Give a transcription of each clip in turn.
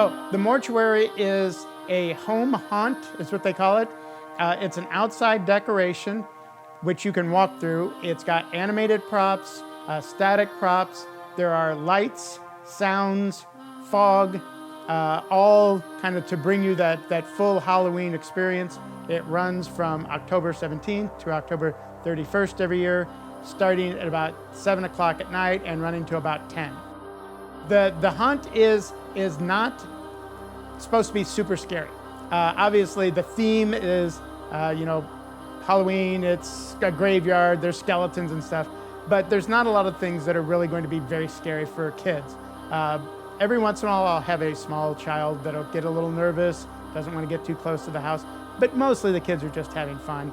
Oh, the mortuary is a home haunt, is what they call it. It's an outside decoration which you can walk through. It's got animated props, static props. There are lights, sounds, fog, all kind of to bring you that full Halloween experience. It runs from October 17th to October 31st every year, starting at about 7 o'clock at night and running to about 10. The haunt is not supposed to be super scary. Obviously, the theme is, Halloween, it's a graveyard, there's skeletons and stuff, but there's not a lot of things that are really going to be very scary for kids. Every once in a while, I'll have a small child that'll get a little nervous, doesn't want to get too close to the house, but mostly the kids are just having fun.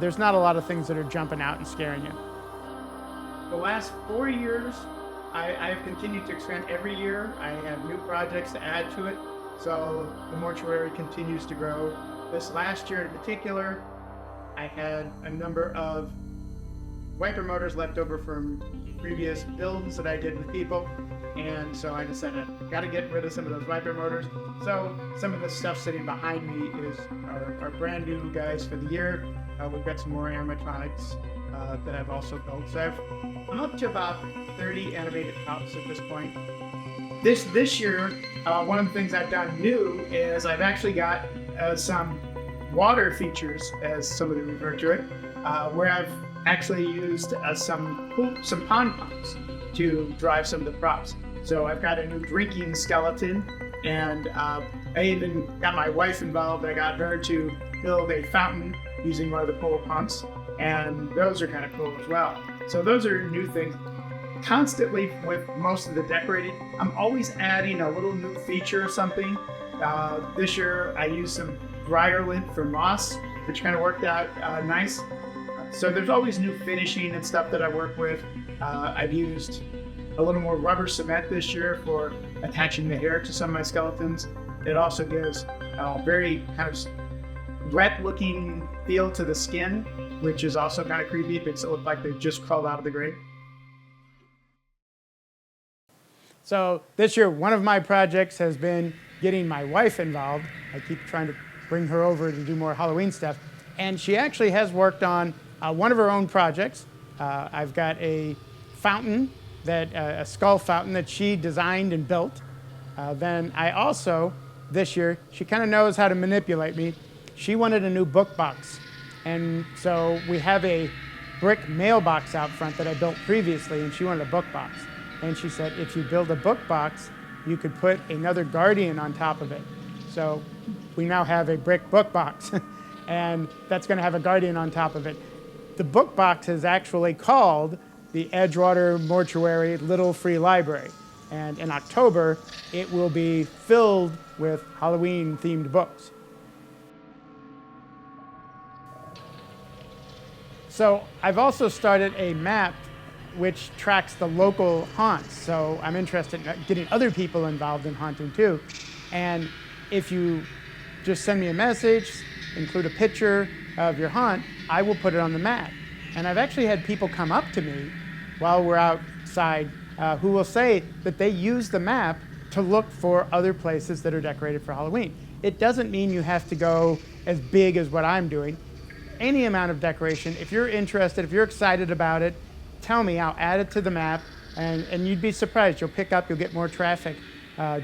There's not a lot of things that are jumping out and scaring you. The last 4 years, I've continued to expand every year. I have new projects to add to it, so the mortuary continues to grow. This last year in particular, I had a number of wiper motors left over from previous builds that I did with people, and so I decided I've got to get rid of some of those wiper motors. So some of the stuff sitting behind me is our brand new guys for the year. We've got some more animatronics that I've also built. So I'm up to about 30 animated props at this point. This year, one of the things I've done new is I've actually got some water features, as somebody referred to it, where I've actually used some pond pumps to drive some of the props. So I've got a new drinking skeleton, and I even got my wife involved. I got her to build a fountain using one of the pool pumps, and those are kind of cool as well. So those are new things. Constantly with most of the decorating, I'm always adding a little new feature or something. This year I used some dryer lint for moss, which kind of worked out nice. So there's always new finishing and stuff that I work with. I've used a little more rubber cement this year for attaching the hair to some of my skeletons. It also gives a very kind of wet looking feel to the skin, which is also kind of creepy. It makes it look like they just crawled out of the grave. So this year, one of my projects has been getting my wife involved. I keep trying to bring her over to do more Halloween stuff. And she actually has worked on one of her own projects. I've got a fountain, a skull fountain that she designed and built. Then I also, this year, she kind of knows how to manipulate me. She wanted a new book box. And so we have a brick mailbox out front that I built previously, and she wanted a book box. And she said, if you build a book box, you could put another guardian on top of it. So we now have a brick book box, and that's going to have a guardian on top of it. The book box is actually called the Edgewater Mortuary Little Free Library. And in October, it will be filled with Halloween-themed books. So I've also started a map which tracks the local haunts. So I'm interested in getting other people involved in haunting too. And if you just send me a message, include a picture of your haunt, I will put it on the map. And I've actually had people come up to me while we're outside who will say that they use the map to look for other places that are decorated for Halloween. It doesn't mean you have to go as big as what I'm doing. Any amount of decoration, if you're interested, if you're excited about it, tell me, I'll add it to the map, and you'd be surprised. You'll get more traffic.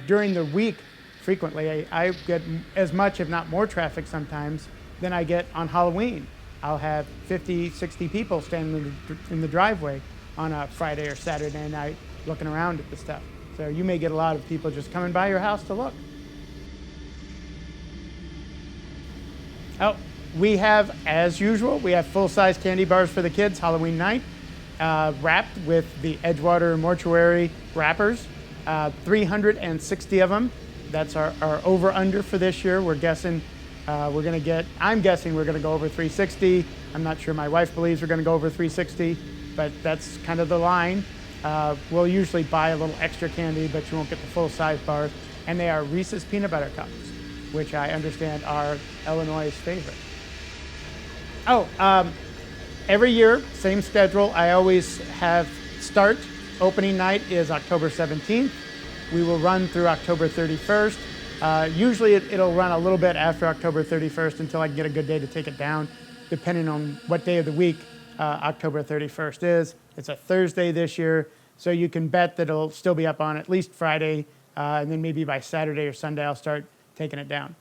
During the week, frequently, I get as much, if not more traffic sometimes, than I get on Halloween. I'll have 50, 60 people standing in the driveway on a Friday or Saturday night looking around at the stuff. So you may get a lot of people just coming by your house to look. Oh, we have, as usual, we have full-size candy bars for the kids Halloween night, wrapped with the Edgewater Mortuary wrappers, 360 of them. That's our over-under for this year. We're guessing I'm guessing we're gonna go over 360. I'm not sure my wife believes we're gonna go over 360, but that's kind of the line. We'll usually buy a little extra candy, but you won't get the full-size bars. And they are Reese's Peanut Butter Cups, which I understand are Illinois' favorite. Every year, same schedule. I always have opening night is October 17th. We will run through October 31st. Usually it'll run a little bit after October 31st until I can get a good day to take it down, depending on what day of the week October 31st is. It's a Thursday this year, so you can bet that it'll still be up on at least Friday, and then maybe by Saturday or Sunday I'll start taking it down.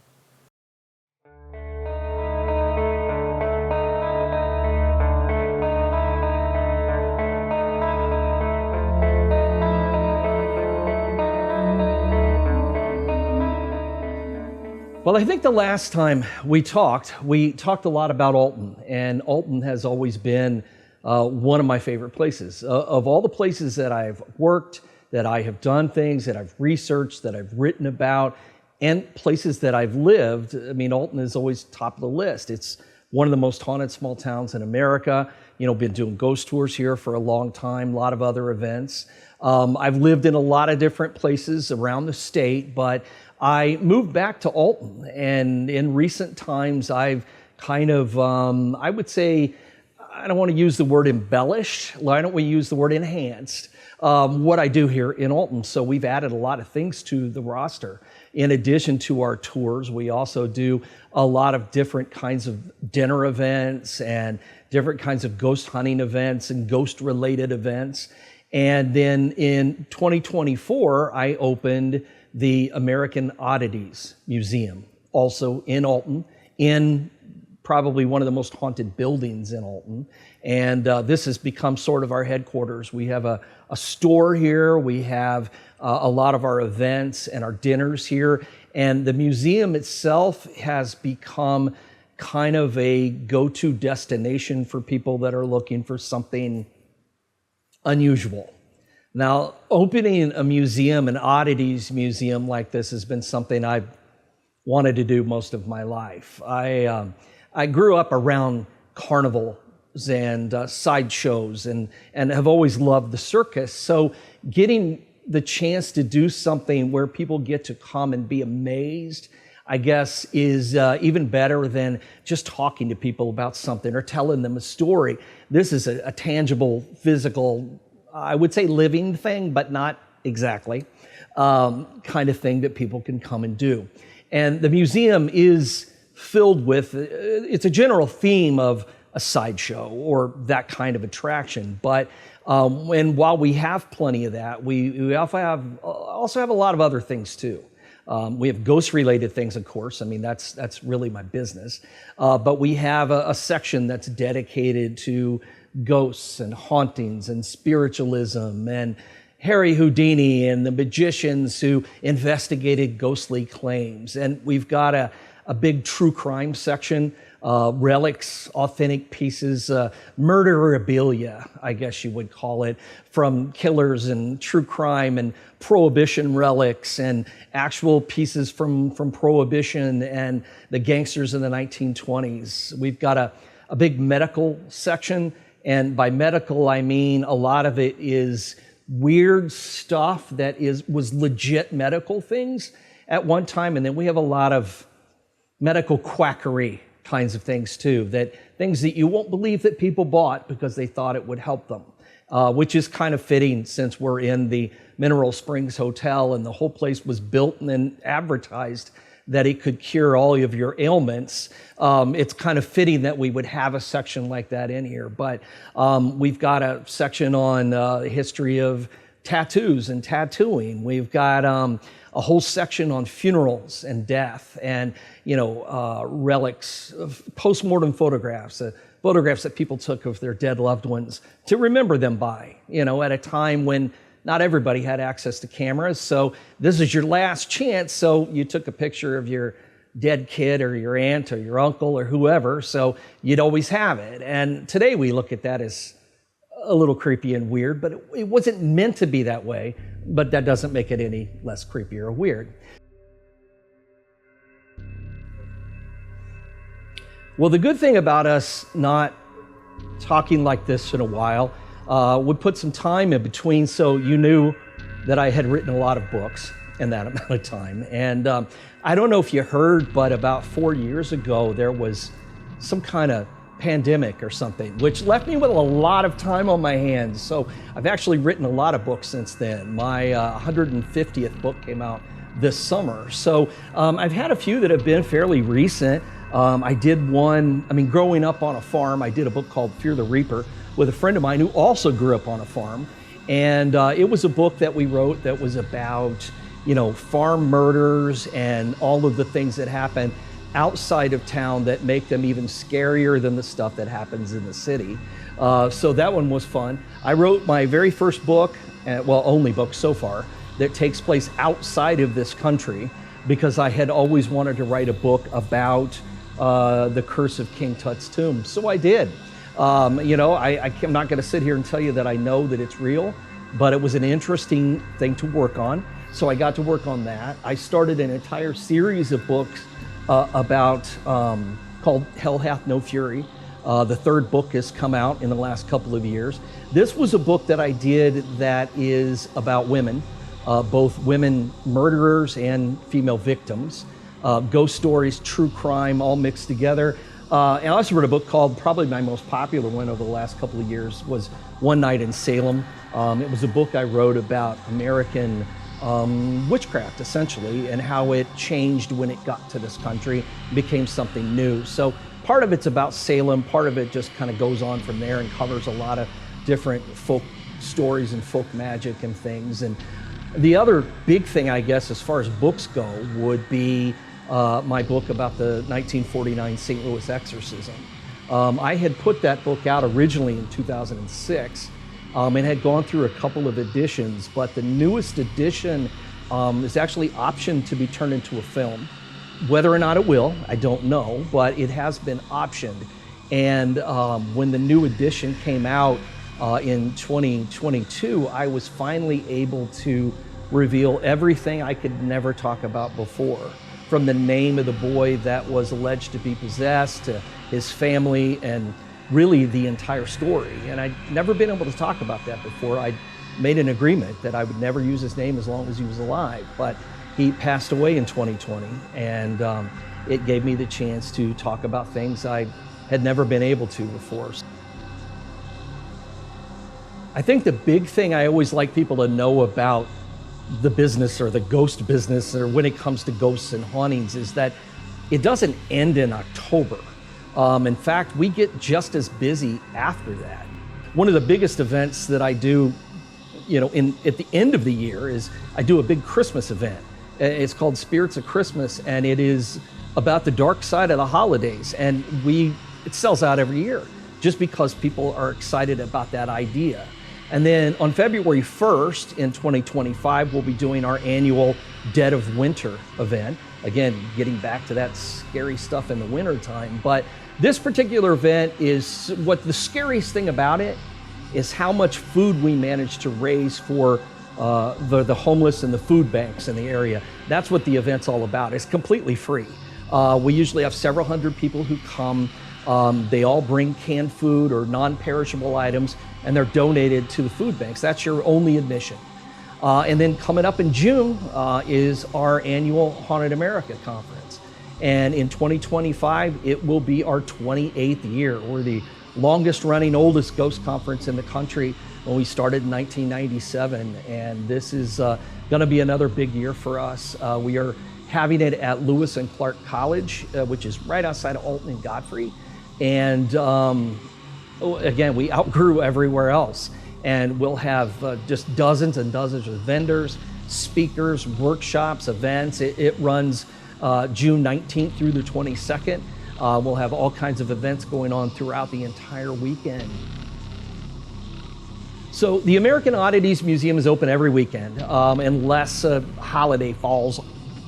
Well, I think the last time we talked a lot about Alton, and Alton has always been one of my favorite places. Of all the places that I've worked, that I have done things, that I've researched, that I've written about, and places that I've lived, I mean, Alton is always top of the list. It's one of the most haunted small towns in America. You know, been doing ghost tours here for a long time, a lot of other events. I've lived in a lot of different places around the state, but I moved back to Alton, and in recent times I've kind of, I would say, I don't want to use the word embellished, why don't we use the word enhanced, what I do here in Alton. So we've added a lot of things to the roster. In addition to our tours, we also do a lot of different kinds of dinner events and different kinds of ghost hunting events and ghost-related events. And then in 2024, I opened the American Oddities Museum, also in Alton, in probably one of the most haunted buildings in Alton. And this has become sort of our headquarters. We have a store here, we have a lot of our events and our dinners here, and the museum itself has become kind of a go-to destination for people that are looking for something unusual. Now, opening a museum, an oddities museum like this, has been something I've wanted to do most of my life. I grew up around carnivals and sideshows and have always loved the circus. So getting the chance to do something where people get to come and be amazed, I guess, is even better than just talking to people about something or telling them a story. This is a tangible, physical, I would say living thing, but not exactly, kind of thing that people can come and do. And the museum is filled with, it's a general theme of a sideshow or that kind of attraction. But and while we have plenty of that, we also have a lot of other things too. We have ghost-related things, of course. I mean, that's really my business. But we have a section that's dedicated to ghosts and hauntings and spiritualism and Harry Houdini and the magicians who investigated ghostly claims. And we've got a big true crime section, relics, authentic pieces, murderabilia, I guess you would call it, from killers and true crime and Prohibition relics and actual pieces from Prohibition and the gangsters in the 1920s. We've got a big medical section, and by medical I mean a lot of it is weird stuff that was legit medical things at one time, and then we have a lot of medical quackery kinds of things too, things that you won't believe that people bought because they thought it would help them, which is kind of fitting since we're in the Mineral Springs Hotel and the whole place was built and then advertised that it could cure all of your ailments. It's kind of fitting that we would have a section like that in here. But we've got a section on the history of tattoos and tattooing. We've got a whole section on funerals and death and, relics, of post-mortem photographs, photographs that people took of their dead loved ones to remember them by, at a time when not everybody had access to cameras. So this is your last chance. So you took a picture of your dead kid or your aunt or your uncle or whoever, so you'd always have it. And today we look at that as a little creepy and weird, but it wasn't meant to be that way, but that doesn't make it any less creepy or weird. Well, the good thing about us not talking like this in a while, we put some time in between, so you knew that I had written a lot of books in that amount of time. And I don't know if you heard, but about 4 years ago, there was some kind of pandemic or something, which left me with a lot of time on my hands. So I've actually written a lot of books since then. My 150th book came out this summer. So I've had a few that have been fairly recent. I did one, growing up on a farm, I did a book called Fear the Reaper with a friend of mine who also grew up on a farm. And it was a book that we wrote that was about, farm murders and all of the things that happen outside of town that make them even scarier than the stuff that happens in the city. So that one was fun. I wrote my very first book, only book so far, that takes place outside of this country because I had always wanted to write a book about the curse of King Tut's tomb. So I did. I'm not going to sit here and tell you that I know that it's real, but it was an interesting thing to work on. So I got to work on that. I started an entire series of books called Hell Hath No Fury. The third book has come out in the last couple of years. This was a book that I did that is about women, both women murderers and female victims, ghost stories, true crime, all mixed together. And I also wrote a book called, probably my most popular one over the last couple of years, was One Night in Salem. It was a book I wrote about American witchcraft, essentially, and how it changed when it got to this country, became something new. So part of it's about Salem, part of it just kind of goes on from there and covers a lot of different folk stories and folk magic and things. And the other big thing, I guess, as far as books go, would be my book about the 1949 St. Louis exorcism. I had put that book out originally in 2006 and had gone through a couple of editions, but the newest edition is actually optioned to be turned into a film. Whether or not it will, I don't know, but it has been optioned. And when the new edition came out in 2022, I was finally able to reveal everything I could never talk about before, from the name of the boy that was alleged to be possessed to his family and really the entire story. And I'd never been able to talk about that before. I made an agreement that I would never use his name as long as he was alive, but he passed away in 2020, and it gave me the chance to talk about things I had never been able to before. I think the big thing I always like people to know about the business or the ghost business, or when it comes to ghosts and hauntings, is that it doesn't end in October. In fact, we get just as busy after that. One of the biggest events that I do, at the end of the year is I do a big Christmas event. It's called Spirits of Christmas, and it is about the dark side of the holidays. And it sells out every year just because people are excited about that idea. And then on February 1st in 2025, we'll be doing our annual Dead of Winter event. Again, getting back to that scary stuff in the wintertime. But this particular event is, what the scariest thing about it is how much food we manage to raise for the homeless and the food banks in the area. That's what the event's all about. It's completely free. We usually have several hundred people who come. They all bring canned food or non-perishable items, and they're donated to the food banks. That's your only admission. And then coming up in June is our annual Haunted America Conference. And in 2025, it will be our 28th year. We're the longest running, oldest ghost conference in the country. When we started in 1997, and this is going to be another big year for us. We are having it at Lewis and Clark College, which is right outside of Alton and Godfrey. And again, we outgrew everywhere else. And we'll have just dozens and dozens of vendors, speakers, workshops, events. It runs June 19th through the 22nd. We'll have all kinds of events going on throughout the entire weekend. So the American Oddities Museum is open every weekend, unless a holiday falls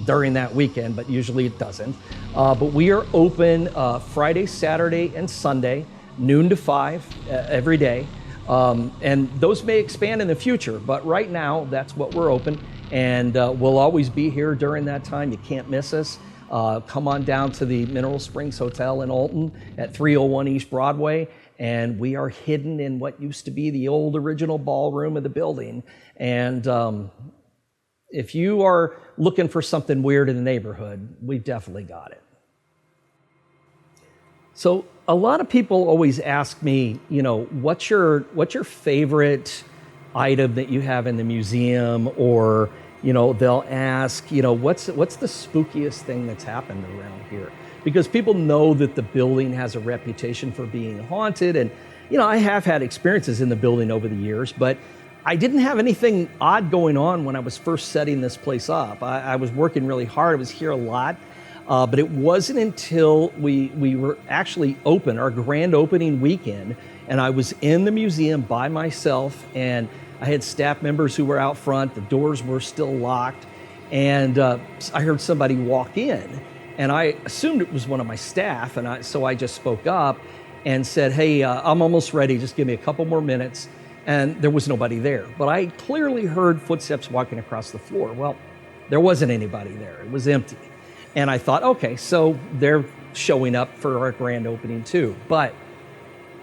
during that weekend, but usually it doesn't. But we are open Friday, Saturday, and Sunday, noon to 5 every day. And those may expand in the future, but right now that's what we're open. And we'll always be here during that time. You can't miss us. Come on down to the Mineral Springs Hotel in Alton at 301 East Broadway. And we are hidden in what used to be the old original ballroom of the building. And if you are looking for something weird in the neighborhood, we've definitely got it. So a lot of people always ask me, what's your favorite item that you have in the museum, or, they'll ask, what's the spookiest thing that's happened around here? Because people know that the building has a reputation for being haunted. And, I have had experiences in the building over the years, but I didn't have anything odd going on when I was first setting this place up. I was working really hard. I was here a lot. But it wasn't until we were actually open, our grand opening weekend, and I was in the museum by myself, and I had staff members who were out front. The doors were still locked, and I heard somebody walk in, and I assumed it was one of my staff, and so I just spoke up and said, "Hey, I'm almost ready. Just give me a couple more minutes." And there was nobody there, but I clearly heard footsteps walking across the floor. Well, there wasn't anybody there. It was empty. And I thought, okay, so they're showing up for our grand opening too. But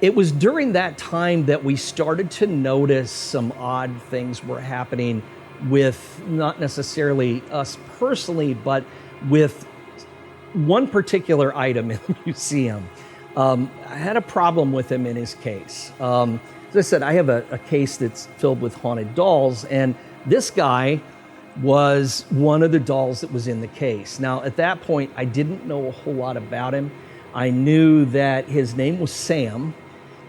it was during that time that we started to notice some odd things were happening with not necessarily us personally, but with one particular item in the museum. I had a problem with him in his case. As I said, I have a case that's filled with haunted dolls, and this guy was one of the dolls that was in the case. Now, at that point, I didn't know a whole lot about him. I knew that his name was Sam,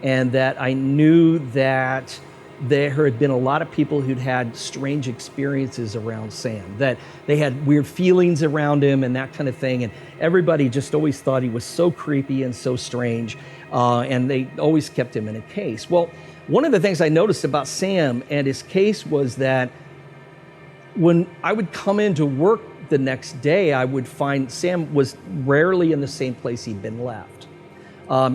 and that I knew that there had been a lot of people who'd had strange experiences around Sam, that they had weird feelings around him and that kind of thing, and everybody just always thought he was so creepy and so strange, and they always kept him in a case. Well, one of the things I noticed about Sam and his case was that when I would come into work the next day, I would find Sam was rarely in the same place he'd been left.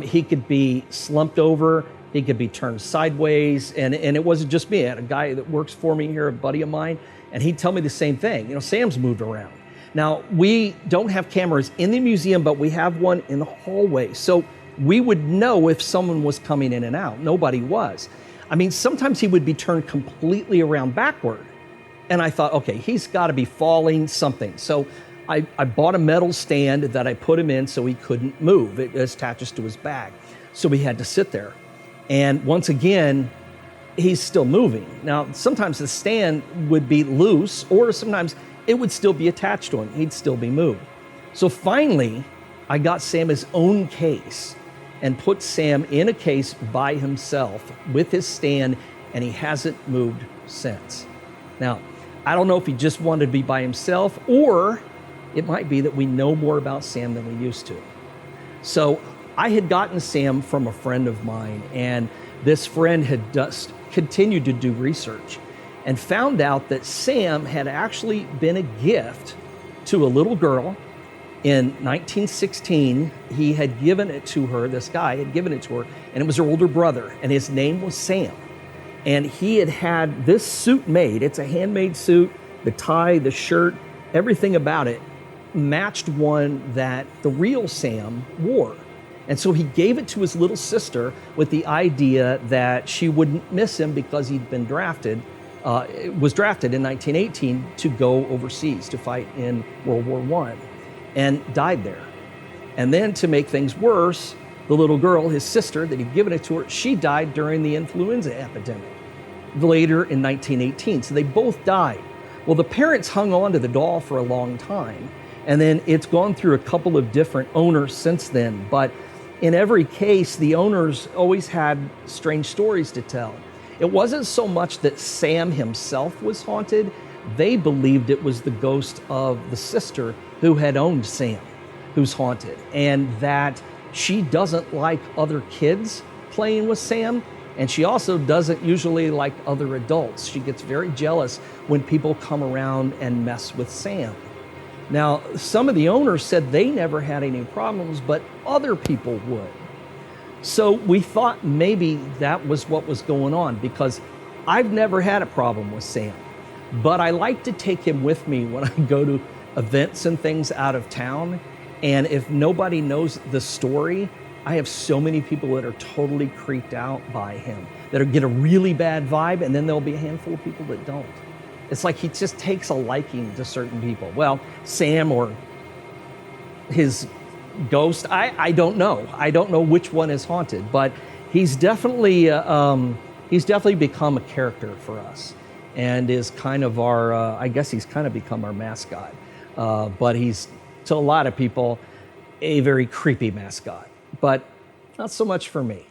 He could be slumped over, he could be turned sideways, and it wasn't just me. I had a guy that works for me here, a buddy of mine, and he'd tell me the same thing. Sam's moved around. Now, we don't have cameras in the museum, but we have one in the hallway. So we would know if someone was coming in and out. Nobody was. I mean, sometimes he would be turned completely around backward. And I thought, okay, he's got to be falling something. So I bought a metal stand that I put him in so he couldn't move. It attaches to his back. So he had to sit there. And once again, he's still moving. Now, sometimes the stand would be loose, or sometimes it would still be attached to him. He'd still be moved. So finally, I got Sam his own case and put Sam in a case by himself with his stand, and he hasn't moved since. Now, I don't know if he just wanted to be by himself, or it might be that we know more about Sam than we used to. So I had gotten Sam from a friend of mine, and this friend had just continued to do research and found out that Sam had actually been a gift to a little girl. In 1916, he had given it to her, this guy had given it to her, and it was her older brother, and his name was Sam. And he had this suit made. It's a handmade suit, the tie, the shirt, everything about it matched one that the real Sam wore. And so he gave it to his little sister with the idea that she wouldn't miss him because he'd been drafted, was drafted in 1918 to go overseas to fight in World War I, and died there. And then to make things worse, the little girl, his sister that he'd given it to her, she died during the influenza epidemic later in 1918. So they both died. Well, the parents hung on to the doll for a long time, and then it's gone through a couple of different owners since then. But in every case, the owners always had strange stories to tell. It wasn't so much that Sam himself was haunted. They believed it was the ghost of the sister who had owned Sam, who's haunted, and that she doesn't like other kids playing with Sam, and she also doesn't usually like other adults. She gets very jealous when people come around and mess with Sam. Now, some of the owners said they never had any problems, but other people would. So we thought maybe that was what was going on, because I've never had a problem with Sam, but I like to take him with me when I go to events and things out of town. And if nobody knows the story, I have so many people that are totally creeped out by him, that get a really bad vibe, and then there'll be a handful of people that don't. It's like he just takes a liking to certain people. Well, Sam or his ghost, I don't know. I don't know which one is haunted, but he's definitely become a character for us. and is kind of our, I guess he's kind of become our mascot. But he's, to a lot of people, a very creepy mascot, but not so much for me.